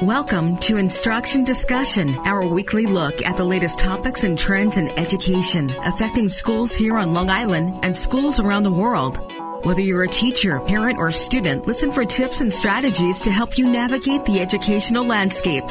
Welcome to Instruction Discussion, our weekly look at the latest topics and trends in education affecting schools here on Long Island and schools around the world. Whether you're a teacher, parent, or student, listen for tips and strategies to help you navigate the educational landscape.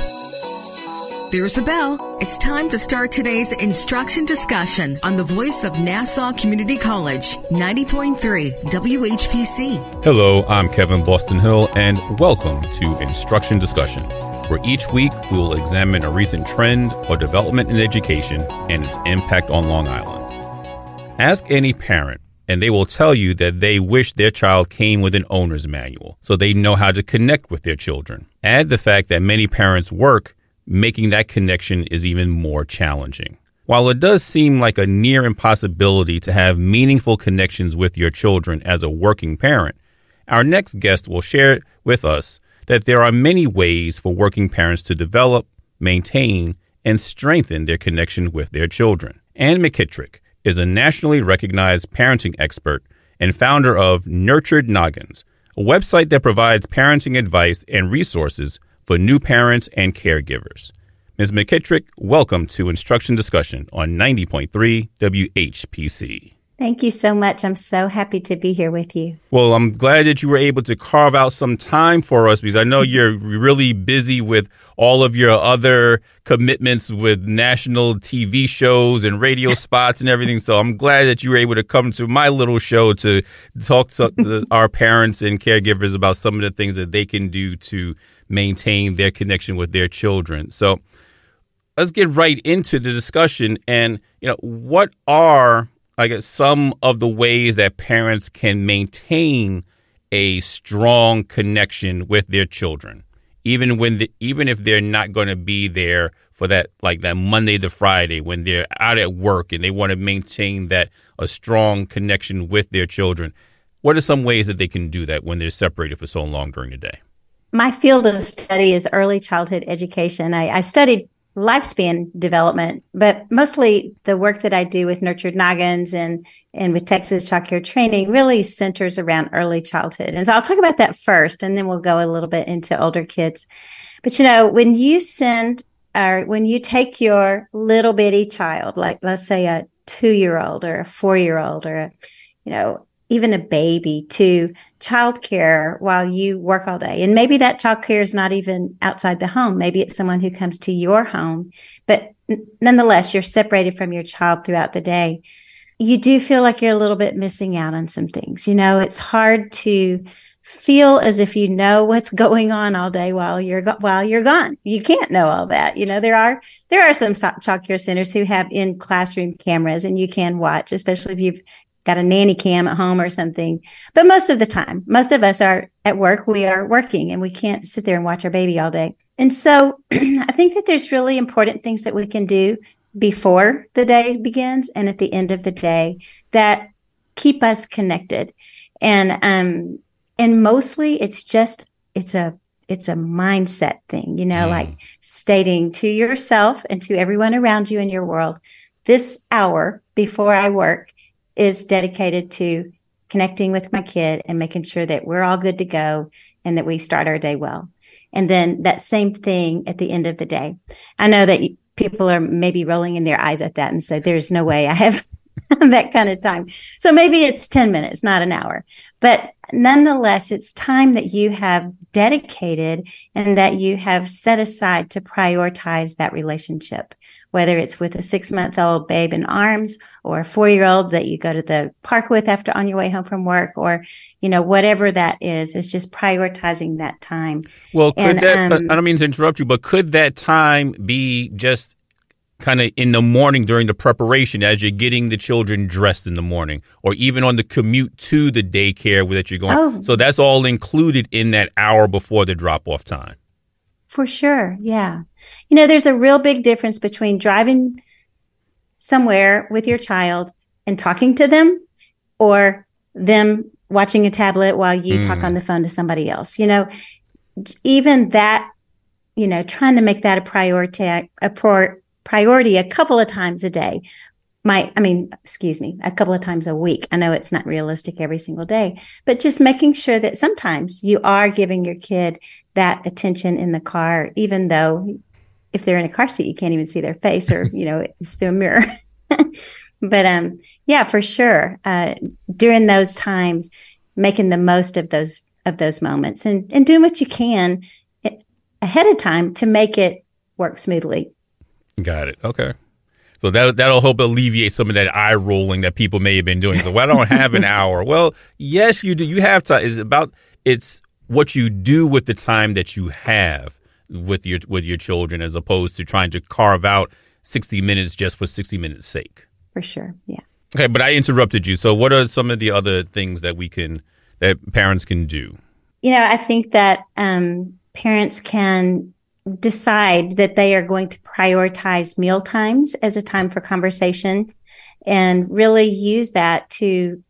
There's a bell. It's time to start today's Instruction Discussion on the voice of Nassau Community College, 90.3 WHPC. Hello, I'm Kevin Boston Hill, and welcome to Instruction Discussion, where each week we will examine a recent trend or development in education and its impact on Long Island. Ask any parent, and they will tell you that they wish their child came with an owner's manual so they know how to connect with their children. Add the fact that many parents work, making that connection is even more challenging. While it does seem like a near impossibility to have meaningful connections with your children as a working parent, our next guest will share with us that there are many ways for working parents to develop, maintain, and strengthen their connection with their children. Ann McKitrick is a nationally recognized parenting expert and founder of Nurtured Noggins, a website that provides parenting advice and resources for new parents and caregivers. Ms. McKitrick, welcome to Instruction Discussion on 90.3 WHPC. Thank you so much. I'm so happy to be here with you. Well, I'm glad that you were able to carve out some time for us because I know you're really busy with all of your other commitments with national TV shows and radio spots and everything. So I'm glad that you were able to come to my little show to talk to our parents and caregivers about some of the things that they can do to maintain their connection with their children. So let's get right into the discussion. And, what are, I guess, some of the ways that parents can maintain a strong connection with their children, even if they're not going to be there for that Monday to Friday when they're out at work and they want to maintain a strong connection with their children? What are some ways that they can do that when they're separated for so long during the day? My field of study is early childhood education. I studied lifespan development, but mostly the work that I do with Nurtured Noggins and with Texas Child Care Training really centers around early childhood. And so I'll talk about that first, and then we'll go a little bit into older kids. But, when you take your little bitty child, like let's say a 2-year-old or a 4-year-old or even a baby to childcare while you work all day. And maybe that childcare is not even outside the home. Maybe it's someone who comes to your home, but nonetheless, you're separated from your child throughout the day. You do feel like you're a little bit missing out on some things. It's hard to feel as if you know what's going on all day while you're gone. You can't know all that. There are some childcare centers who have in classroom cameras and you can watch, especially if you've got a nanny cam at home or something. But most of the time, most of us are at work, we are working and we can't sit there and watch our baby all day. And so I think that there's really important things that we can do before the day begins and at the end of the day that keep us connected. And mostly it's a mindset thing, like stating to yourself and to everyone around you in your world, this hour before I work is dedicated to connecting with my kid and making sure that we're all good to go and that we start our day well. And then that same thing at the end of the day. I know that people are maybe rolling in their eyes at that and say, there's no way I have that kind of time. So maybe it's 10 minutes, not an hour. But nonetheless, it's time that you have dedicated and that you have set aside to prioritize that relationship, whether it's with a 6-month-old babe in arms or a 4-year-old that you go to the park with on your way home from work or, whatever that is just prioritizing that time. Well, I don't mean to interrupt you, but could that time be just kind of in the morning during the preparation as you're getting the children dressed in the morning or even on the commute to the daycare that you're going? Oh. So that's all included in that hour before the drop-off time. For sure. Yeah. There's a real big difference between driving somewhere with your child and talking to them or them watching a tablet while you talk on the phone to somebody else. Even that, trying to make that a priority a couple of times a day excuse me, a couple of times a week. I know it's not realistic every single day, but just making sure that sometimes you are giving your kid that attention in the car, even though if they're in a car seat, you can't even see their face, or, it's through a mirror. But yeah, for sure. During those times, making the most of those moments and doing what you can ahead of time to make it work smoothly. Got it. Okay. So that'll help alleviate some of that eye rolling that people may have been doing. So, well, I don't have an hour. Well, yes, you do. You have time. It's what you do with the time that you have with your children, as opposed to trying to carve out 60 minutes just for 60 minutes sake. For sure. Yeah. Okay, but I interrupted you. So what are some of the other things that that parents can do? I think that parents can decide that they are going to prioritize meal times as a time for conversation, and really use that to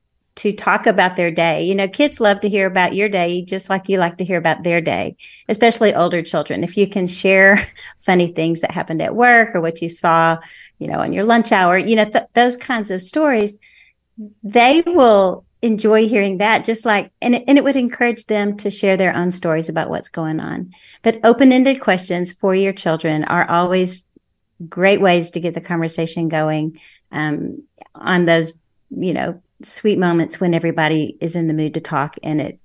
talk about their day. Kids love to hear about your day, just like you like to hear about their day, especially older children. If you can share funny things that happened at work, or what you saw, on your lunch hour, those kinds of stories, they will enjoy hearing that, just like, and it would encourage them to share their own stories about what's going on. But open-ended questions for your children are always great ways to get the conversation going on those, sweet moments when everybody is in the mood to talk, and it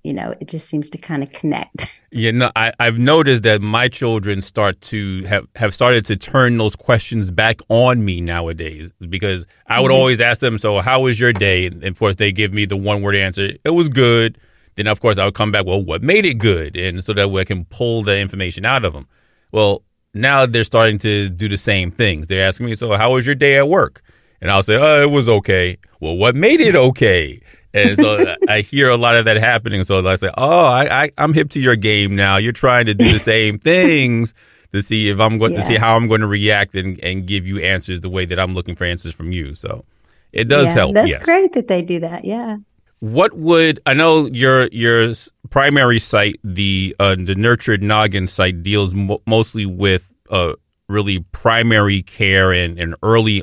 just seems to kind of connect. Yeah, I've noticed that my children have started to turn those questions back on me nowadays, because I would always ask them, so how was your day? And of course, they give me the one-word answer, it was good. Then, of course, I would come back, well, what made it good? And so that way I can pull the information out of them. Well, now they're starting to do the same thing. They're asking me, so how was your day at work? And I'll say, oh, it was okay. Well, what made it okay? And so I hear a lot of that happening. So I say, oh, I'm hip to your game now. You're trying to do the same things to see if I'm going to see how I'm going to react and give you answers the way that I'm looking for answers from you. So it does help. That's great that they do that. Yeah. I know your primary site, the Nurtured Noggin site, deals mostly with really primary care and early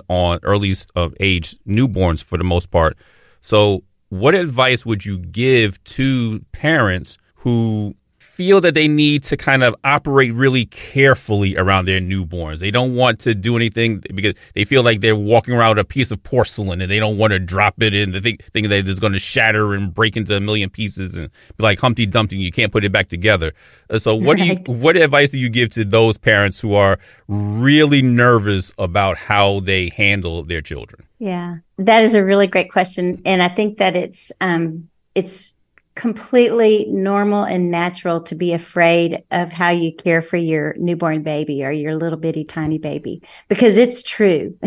age newborns for the most part. So what advice would you give to parents who feel that they need to kind of operate really carefully around their newborns? They don't want to do anything because they feel like they're walking around with a piece of porcelain and they don't want to drop it in, thinking that it's going to shatter and break into a million pieces and be like Humpty Dumpty, you can't put it back together. So what advice do you give to those parents who are really nervous about how they handle their children? Yeah, that is a really great question. And I think that it's completely normal and natural to be afraid of how you care for your newborn baby or your little bitty tiny baby, because it's true.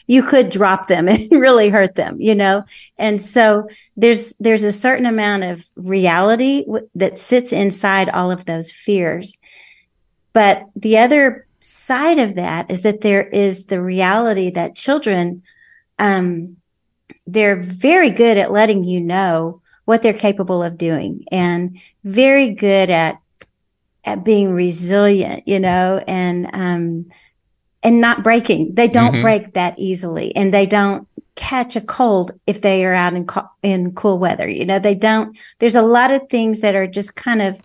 You could drop them and really hurt them, And so there's a certain amount of reality that sits inside all of those fears. But the other side of that is that there is the reality that children, they're very good at letting you know what they're capable of doing, and very good at being resilient, and not breaking. They don't break that easily, and they don't catch a cold if they are out in cool weather. They don't. There's a lot of things that are just kind of,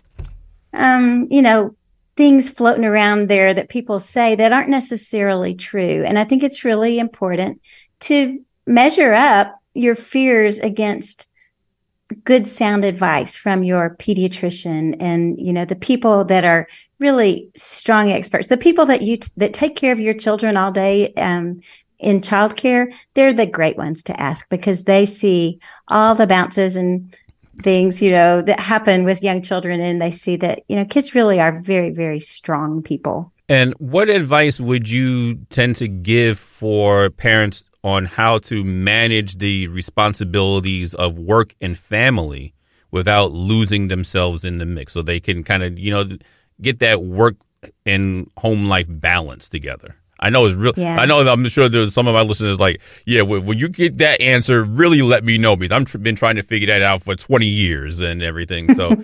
things floating around there that people say that aren't necessarily true. And I think it's really important to measure up your fears against good sound advice from your pediatrician and, the people that are really strong experts, the people that take care of your children all day, in childcare. They're the great ones to ask, because they see all the bounces and things, that happen with young children. And they see that, kids really are very, very strong people. And what advice would you tend to give for parents on how to manage the responsibilities of work and family without losing themselves in the mix, so they can kind of, get that work and home life balance together? I know it's real. Yeah. I know I'm sure there's some of my listeners like, yeah, when you get that answer, really let me know, because I've been trying to figure that out for 20 years and everything. So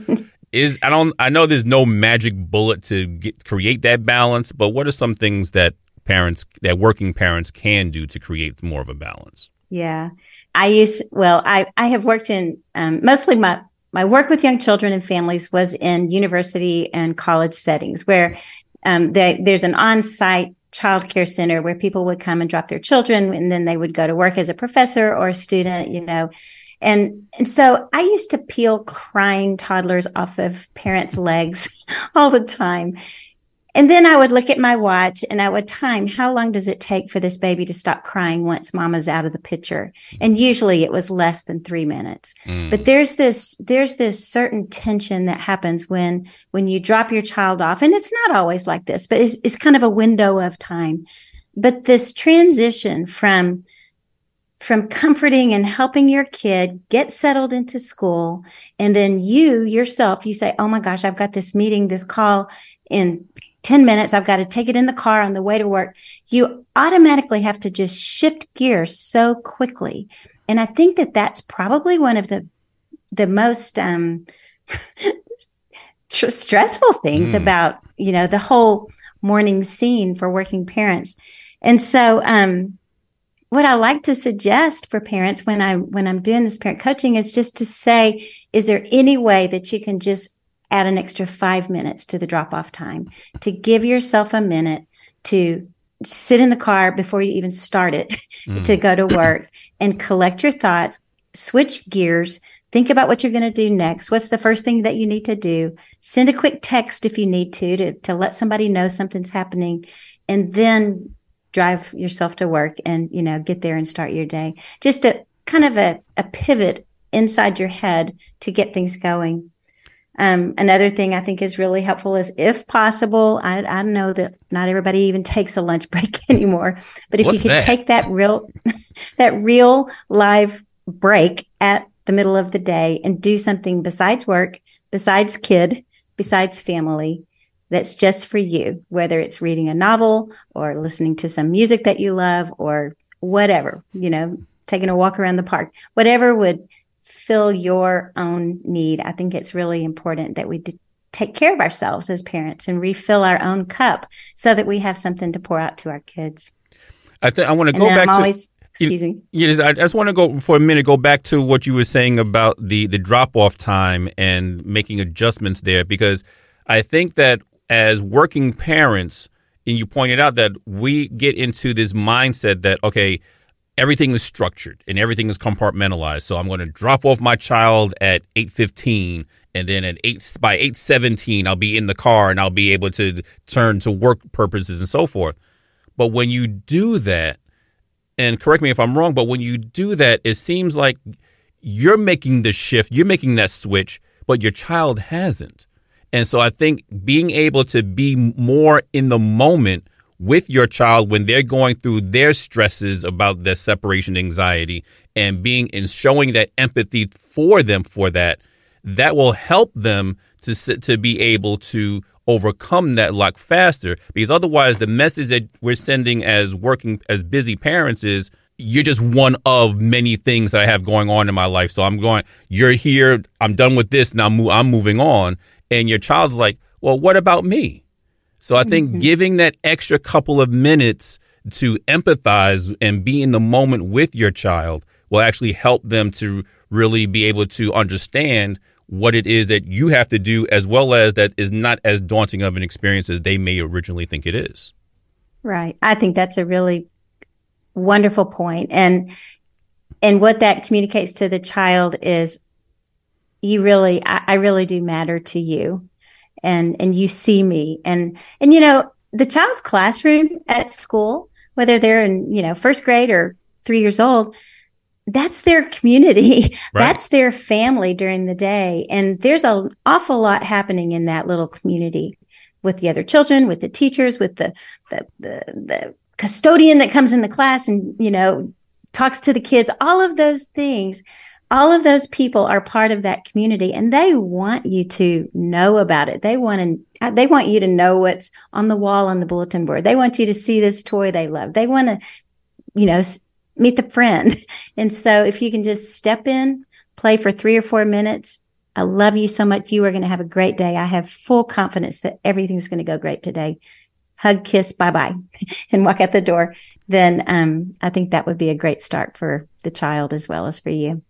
I know there's no magic bullet to create that balance, but what are some things that working parents can do to create more of a balance? Yeah. I have worked in mostly my work with young children and families was in university and college settings where there's an on-site child care center where people would come and drop their children and then they would go to work as a professor or a student, And so I used to peel crying toddlers off of parents' legs all the time. And then I would look at my watch and I would time how long does it take for this baby to stop crying once mama's out of the picture? And usually it was less than 3 minutes. But there's this certain tension that happens when you drop your child off. And it's not always like this, but it's kind of a window of time. But this transition from comforting and helping your kid get settled into school. And then you say, oh my gosh, I've got this meeting, this call in 10 minutes. I've got to take it in the car on the way to work. You automatically have to just shift gears so quickly. And I think that that's probably one of the most stressful things about, the whole morning scene for working parents. And so, what I like to suggest for parents when I'm doing this parent coaching is just to say, is there any way that you can just add an extra 5 minutes to the drop-off time to give yourself a minute to sit in the car before you even start it to go to work and collect your thoughts, switch gears, think about what you're going to do next. What's the first thing that you need to do? Send a quick text if you need to let somebody know something's happening, and then drive yourself to work and, get there and start your day. Just a kind of a pivot inside your head to get things going. Another thing I think is really helpful is, if possible, I know that not everybody even takes a lunch break anymore, but if you could take that real live break at the middle of the day and do something besides work, besides kid, besides family, that's just for you, whether it's reading a novel or listening to some music that you love or whatever, taking a walk around the park, whatever would fill your own need. I think it's really important that we take care of ourselves as parents and refill our own cup so that we have something to pour out to our kids. I want to go back to... Excuse me. Yes, I just want to go back to what you were saying about the drop-off time and making adjustments there, because I think that as working parents, and you pointed out that we get into this mindset that, okay, everything is structured and everything is compartmentalized. So I'm going to drop off my child at 8:15, and then by 8:17, I'll be in the car and I'll be able to turn to work purposes and so forth. But when you do that, and correct me if I'm wrong, but when you do that, it seems like you're making the shift, you're making that switch, but your child hasn't. And so I think being able to be more in the moment with your child when they're going through their stresses about their separation anxiety and showing that empathy for them that will help them to be able to overcome that lot faster. Because otherwise, the message that we're sending as busy parents is, you're just one of many things that I have going on in my life. So you're here, I'm done with this, now I'm moving on. And your child's like, well, what about me? So I think giving that extra couple of minutes to empathize and be in the moment with your child will actually help them to really be able to understand what it is that you have to do, as well as that is not as daunting of an experience as they may originally think it is. Right. I think that's a really wonderful point. And what that communicates to the child is, I really do matter to you, and you see me, and the child's classroom at school, whether they're in first grade or 3 years old, that's their community. Right. That's their family during the day, and there's an awful lot happening in that little community with the other children, with the teachers, with the custodian that comes in the class and talks to the kids. All of those things. All of those people are part of that community, and they want you to know about it. They want you to know what's on the wall on the bulletin board. They want you to see this toy they love. They want to, meet the friend. And so if you can just step in, play for 3 or 4 minutes. I love you so much. You are going to have a great day. I have full confidence that everything's going to go great today. hug, kiss, bye-bye, and walk out the door, then I think that would be a great start for the child as well as for you.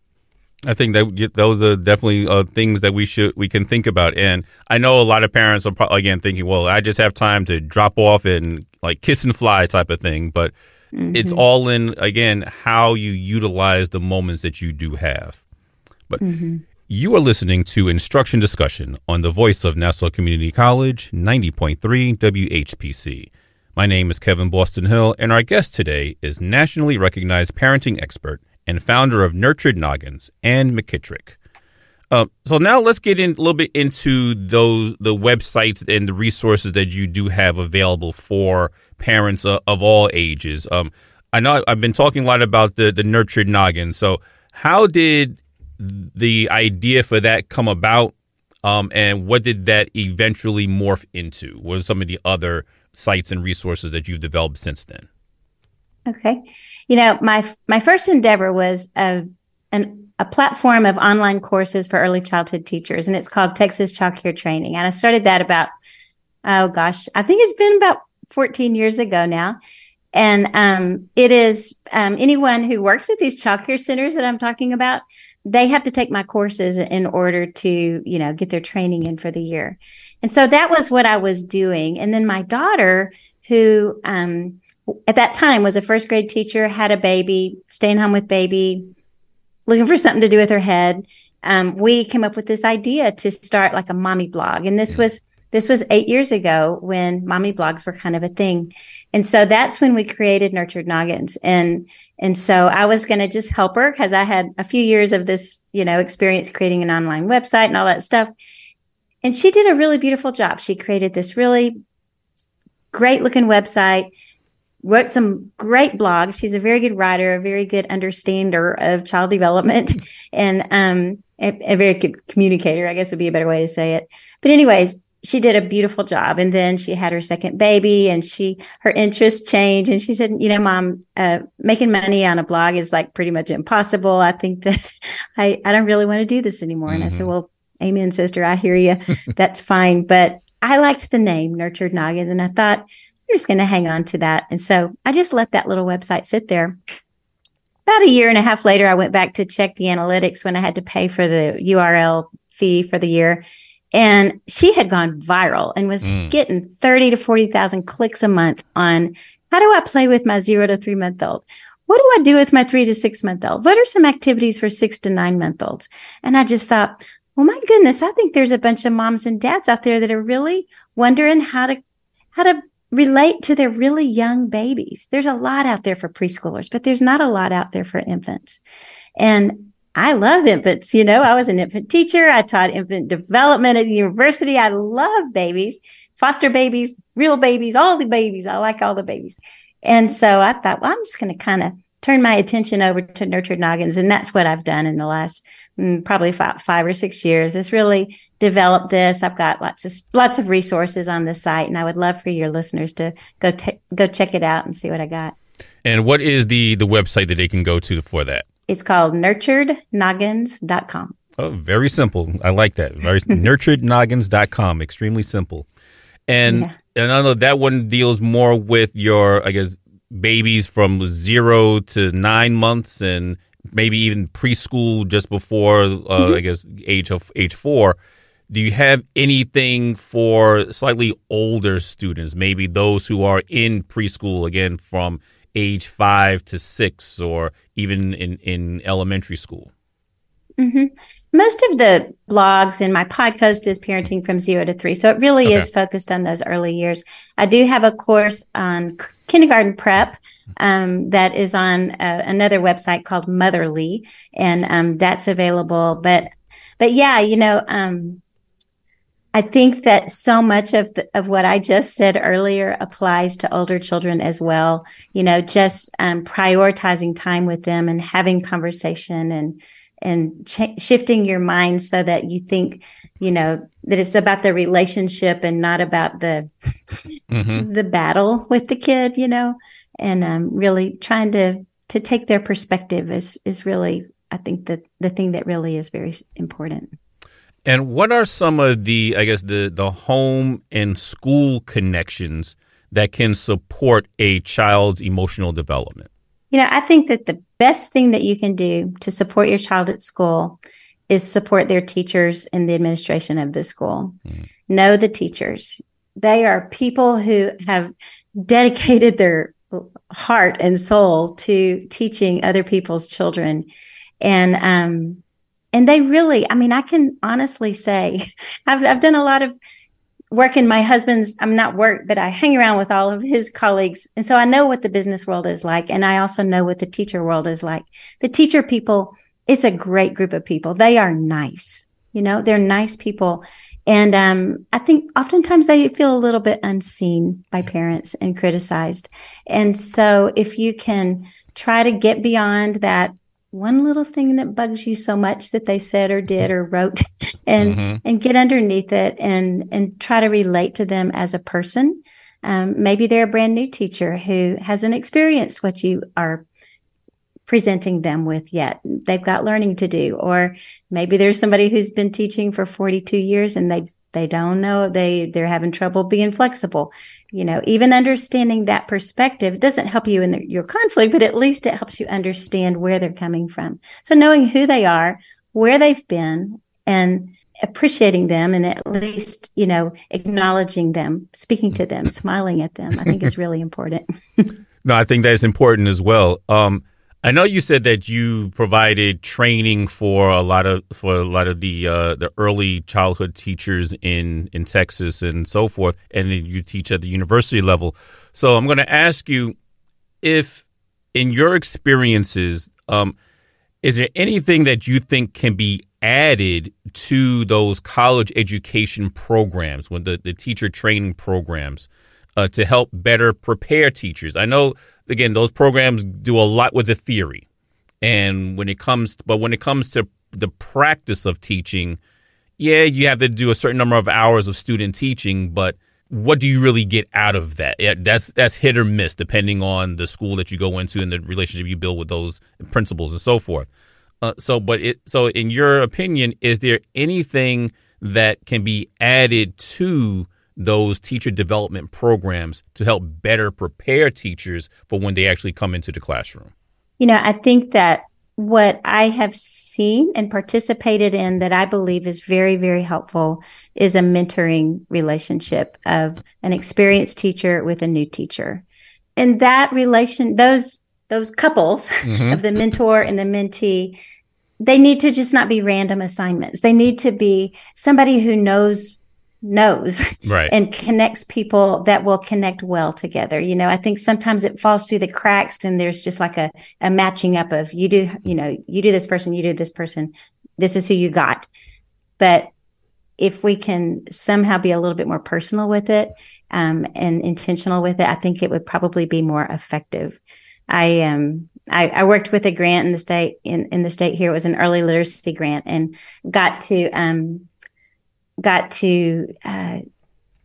I think that those are definitely things that we can think about. And I know a lot of parents are probably, again, thinking, well, I just have time to drop off and like kiss and fly type of thing. But it's all in, again, how you utilize the moments that you do have. But you are listening to Instruction Discussion on the voice of Nassau Community College, 90.3 WHPC. My name is Kevin Boston Hill, and our guest today is nationally recognized parenting expert and founder of Nurtured Noggins, Ann McKitrick. So now let's get in a little bit into the websites and the resources that you do have available for parents of all ages. I know I've been talking a lot about the Nurtured Noggin. So how did the idea for that come about, and what did that eventually morph into? What are some of the other sites and resources that you've developed since then? Okay. My first endeavor was a platform of online courses for early childhood teachers, and it's called Texas Child Care Training. And I started that about, I think it's been about 14 years ago now. And it is anyone who works at these child care centers that I'm talking about, they have to take my courses in order to, get their training in for the year. And so that was what I was doing. And then my daughter, who at that time was a first grade teacher, had a baby, staying home with baby, looking for something to do with her head. We came up with this idea to start like a mommy blog. And this was 8 years ago when mommy blogs were kind of a thing. And so that's when we created Nurtured Noggins. And so I was going to just help her because I had a few years of this, experience creating an online website and all that stuff. And she did a really beautiful job. She created this really great looking website, wrote some great blogs. She's a very good writer, a very good understander of child development, and a very good communicator, I guess would be a better way to say it. But anyways, she did a beautiful job. And then she had her second baby, and her interests changed. And she said, Mom, making money on a blog is like pretty much impossible. I think that I don't really want to do this anymore. And I said, well, amen, sister. I hear you. That's fine. But I liked the name Nurtured Noggins, and I thought, I'm just going to hang on to that. And so I just let that little website sit there. About a year and a half later, I went back to check the analytics when I had to pay for the URL fee for the year. And she had gone viral and was getting 30 to 40,000 clicks a month on how do I play with my 0 to 3 month old? What do I do with my 3 to 6 month old? What are some activities for 6 to 9 month olds? And I just thought, well, my goodness, I think there's a bunch of moms and dads out there that are really wondering how to relate to their really young babies. There's a lot out there for preschoolers, but there's not a lot out there for infants. And I love infants. I was an infant teacher. I taught infant development at the university. I love babies, foster babies, real babies, all the babies. I like all the babies. And so I thought, well, I'm just going to kind of turn my attention over to Nurtured Noggins. And that's what I've done in the last probably 5 or 6 years, is really developed this. I've got lots of resources on the site, and I would love for your listeners to go check it out and see what I got. And what is the website that they can go to for that? It's called nurturednoggins.com. Oh, very simple. I like that. Very nurturednoggins.com. Extremely simple. And I know that one deals more with your, I guess, babies from 0 to 9 months, and maybe even preschool just before, I guess, age 4. Do you have anything for slightly older students, maybe those who are in preschool, again, from age 5 to 6, or even in elementary school? Most of the blogs in my podcast is parenting from 0 to 3. So it really is focused on those early years. I do have a course on kindergarten prep that is on another website called Motherly, and that's available. But yeah, I think that so much of what I just said earlier applies to older children as well. Just prioritizing time with them and having conversation and shifting your mind so that you think, that it's about the relationship and not about the battle with the kid, and really trying to take their perspective is really, I think, the thing that really is very important. And what are some of the, I guess, the home and school connections that can support a child's emotional development? I think that the best thing that you can do to support your child at school is support their teachers and the administration of the school. Know the teachers. They are people who have dedicated their heart and soul to teaching other people's children. And they really, I can honestly say, I've done a lot of work in my husband's, I'm not work, but I hang around with all of his colleagues. And so I know what the business world is like. And I also know what the teacher world is like. The teacher people, it's a great group of people. They are nice. They're nice people. And I think oftentimes they feel a little bit unseen by parents and criticized. And so if you can try to get beyond that one little thing that bugs you so much that they said or did or wrote and get underneath it and try to relate to them as a person. Maybe they're a brand new teacher who hasn't experienced what you are presenting them with yet. They've got learning to do. Or maybe there's somebody who's been teaching for 42 years and they don't know, they're having trouble being flexible. Even understanding that perspective doesn't help you in your conflict, but at least it helps you understand where they're coming from. So knowing who they are, where they've been, and appreciating them, and at least, acknowledging them, speaking to them, smiling at them, I think is really important. No, I think that's important as well. I know you said that you provided training for a lot of the early childhood teachers in Texas and so forth, and then you teach at the university level. So I'm going to ask you, if in your experiences, is there anything that you think can be added to those college education programs, when the teacher training programs, to help better prepare teachers? I know, again, those programs do a lot with the theory, and when it comes to the practice of teaching, yeah, you have to do a certain number of hours of student teaching, but what do you really get out of that? Yeah, that's hit or miss depending on the school that you go into and the relationship you build with those principals and so forth. So in your opinion, is there anything that can be added to those teacher development programs to help better prepare teachers for when they actually come into the classroom? I think that what I have seen and participated in that I believe is very, very helpful is a mentoring relationship of an experienced teacher with a new teacher. And that relation, those couples of the mentor and the mentee, they need to just not be random assignments. They need to be somebody who knows right, and connects people that will connect well together. I think sometimes it falls through the cracks and there's just like a matching up of you do this person, you do this person, this is who you got. But if we can somehow be a little bit more personal with it and intentional with it, I think it would probably be more effective. I worked with a grant in the state here. It was an early literacy grant, and got to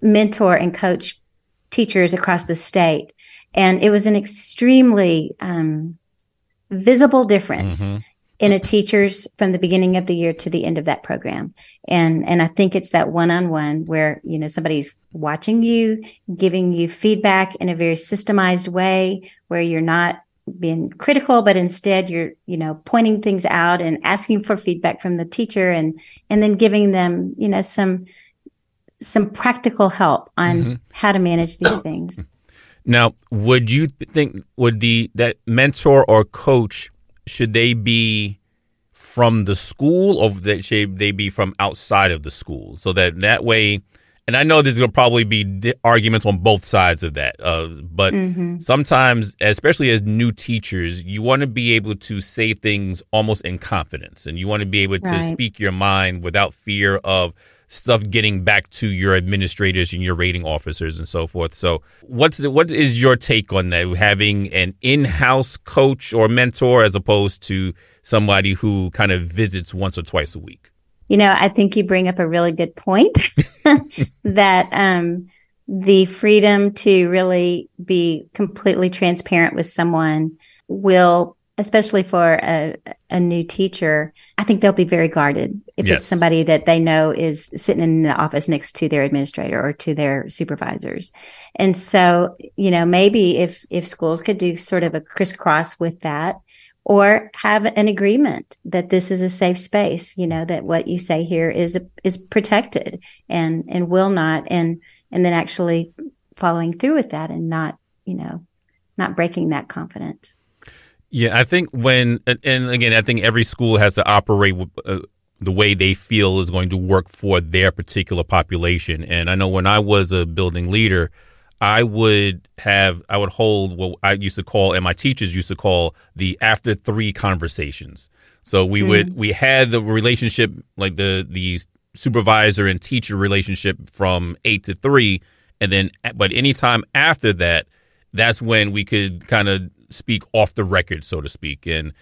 mentor and coach teachers across the state. And it was an extremely visible difference in a teacher's from the beginning of the year to the end of that program. And I think it's that one-on-one where, somebody's watching you, giving you feedback in a very systemized way where you're not being critical, but instead you're, pointing things out and asking for feedback from the teacher and then giving them, some practical help on how to manage these things. Now, would you think that mentor or coach, should they be from the school or should they be from outside of the school? So that way, and I know there's going to probably be arguments on both sides of that, but sometimes, especially as new teachers, you want to be able to say things almost in confidence, and you want to be able to speak your mind without fear of stuff getting back to your administrators and your rating officers and so forth. So what is your take on that, having an in-house coach or mentor as opposed to somebody who kind of visits once or twice a week? I think you bring up a really good point that the freedom to really be completely transparent with someone will especially for a new teacher, I think they'll be very guarded if Yes. it's somebody that they know is sitting in the office next to their administrator or to their supervisors. And so, maybe if schools could do sort of a crisscross with that, or have an agreement that this is a safe space, that what you say here is protected and will not, and then actually following through with that and not breaking that confidence. Yeah, I think I think every school has to operate with, the way they feel is going to work for their particular population. And I know when I was a building leader, I would hold what I used to call, and my teachers used to call, the after 3 conversations. So we had the relationship, like the supervisor and teacher relationship, from 8 to 3. But anytime after that, that's when we could kind of speak off the record, so to speak. And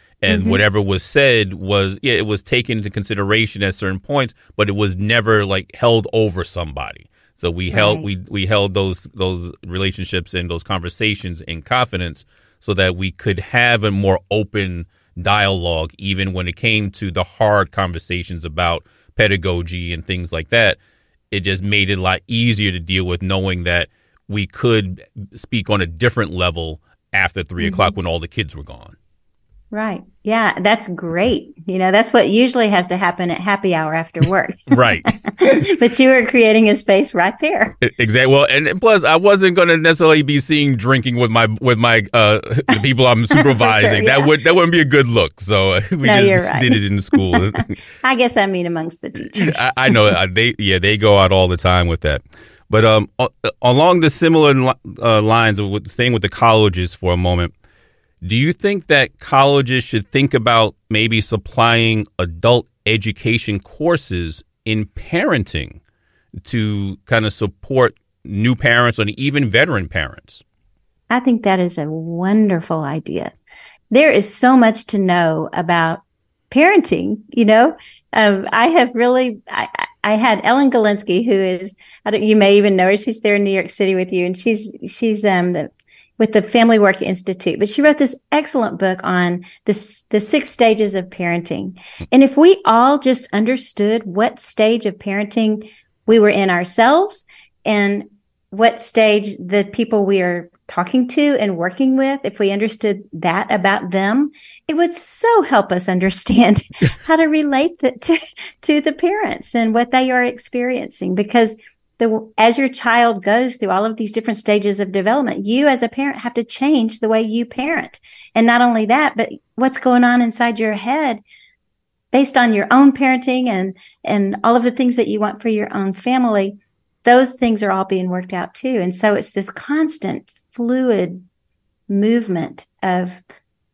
whatever was said it was taken into consideration at certain points, but it was never like held over somebody. So we held those relationships and those conversations in confidence so that we could have a more open dialogue, even when it came to the hard conversations about pedagogy and things like that. It just made it a lot easier to deal with, knowing that we could speak on a different level after 3 o'clock when all the kids were gone. Right. Yeah, that's great. That's what usually has to happen at happy hour after work. Right. But you were creating a space right there. Exactly. Well, and plus, I wasn't going to necessarily be seen drinking with my the people I'm supervising. Sure, yeah. That wouldn't be a good look. So you're right. did it in school. I guess I mean amongst the teachers. I know they go out all the time with that. But along the similar lines of staying with the colleges for a moment, do you think that colleges should think about maybe supplying adult education courses in parenting to kind of support new parents and even veteran parents? I think that is a wonderful idea. There is so much to know about parenting. I have really, I had Ellen Galinsky, who is, you may even know her. She's there in New York City with you, and she's with the Family Work Institute. But she wrote this excellent book on the 6 stages of parenting. And if we all just understood what stage of parenting we were in ourselves and what stage the people we are talking to and working with, if we understood that about them, it would so help us understand how to relate to the parents and what they are experiencing. Because as your child goes through all of these different stages of development, you as a parent have to change the way you parent. And not only that, but what's going on inside your head based on your own parenting and all of the things that you want for your own family, those things are all being worked out too. And so it's this constant fluid movement of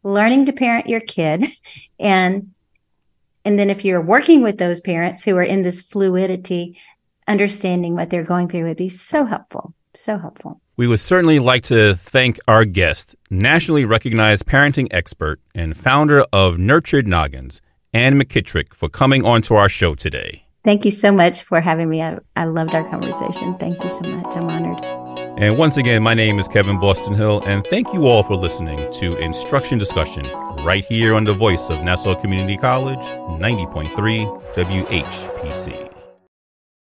learning to parent your kid. And then if you're working with those parents who are in this fluidity, understanding what they're going through would be so helpful, so helpful. We would certainly like to thank our guest, nationally recognized parenting expert and founder of Nurtured Noggins, Ann McKitrick, for coming on to our show today. Thank you so much for having me. I loved our conversation. Thank you so much. I'm honored. And once again, my name is Kevin Boston Hill, and thank you all for listening to Instruction Discussion right here on the voice of Nassau Community College, 90.3 WHPC.